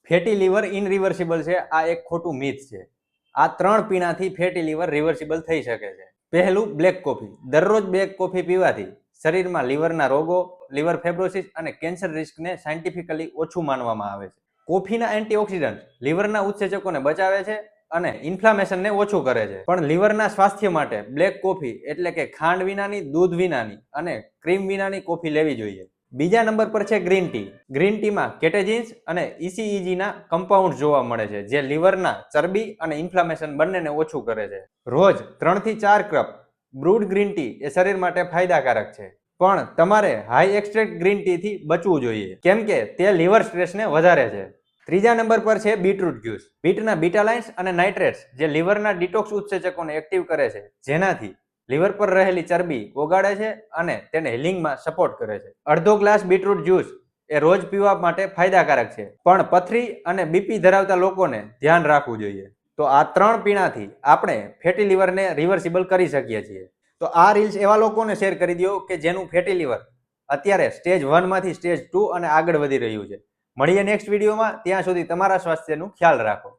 Fatty liver ઇનરિવર્સિબલ છે, આ એક ખોટું મિથ છે. આ 3 પીણાથી ફેટી લીવર રિવર્સિબલ થઈ શકે છે. પહેલું, બ્લેક કોફી. દરરોજ બ્લેક કોફી પીવાથી શરીરમાં લીવરના રોગો, લીવર ફેબ્રોસિસ અને કેન્સર રિસ્કને સાયન્ટિફિકલી ઓછું માનવામાં આવે છે. કોફીના એન્ટીઓક્સિડન્ટ લીવરના ઉત્સેચકોને બચાવે છે અને ઇન્ફ્લામેશનને ઓછું કરે છે. પણ લીવરના સ્વાસ્થ્ય માટે બ્લેક કોફી એટલે કે ખાંડ વિનાની, દૂધ વિનાની અને ક્રીમ વિનાની કોફી લેવી જોઈએ. બીજા નંબર પર છે ગ્રીન ટી. ગ્રીન ટીમાં કેટેજિન્સ અને ECEGના કમ્પાઉન્ડ જોવા મળે છે, જે લીવરના ચરબી અને ઇન્ફ્લામેશન બંનેને ઓછું કરે છે. રોજ 3 થી 4 કપ બ્રૂડ ગ્રીન ટી એ શરીર માટે ફાયદાકારક છે. પણ તમારે હાઈ એક્સ્ટ્રેક્ટ ગ્રીન ટી થી બચવું જોઈએ, કેમ કે તે લીવર સ્ટ્રેસને વધારે છે. ત્રીજા નંબર પર છે બીટરૂટ જ્યુસ. બીટના બીટાલાઇન્સ અને નાઇટ્રેટ્સ જે લીવરના ડિટોક્સ ઉત્સેચકોને એક્ટિવ કરે છે, જેનાથી લીવર પર રહેલી ચરબી ઓગાળે છે અને તેને હીલિંગમાં સપોર્ટ કરે છે. અડધો ગ્લાસ બીટરૂટ જ્યુસ એ રોજ પીવા માટે ફાયદાકારક છે, પણ પથરી અને બીપી ધરાવતા લોકોને ધ્યાન રાખવું જોઈએ. તો આ 3 પીણાથી આપણે ફેટી લીવરને રિવર્સિબલ કરી શકીએ છીએ. તો આ રીલ્સ એવા લોકોને શેર કરી દો કે જેનું ફેટી લીવર અત્યારે સ્ટેજ 1 માંથી સ્ટેજ 2 અને આગળ વધી રહ્યું છે. મળીએ નેક્સ્ટ વિડીયોમાં. ત્યાં સુધી તમારા સ્વાસ્થ્યનું ખ્યાલ રાખો.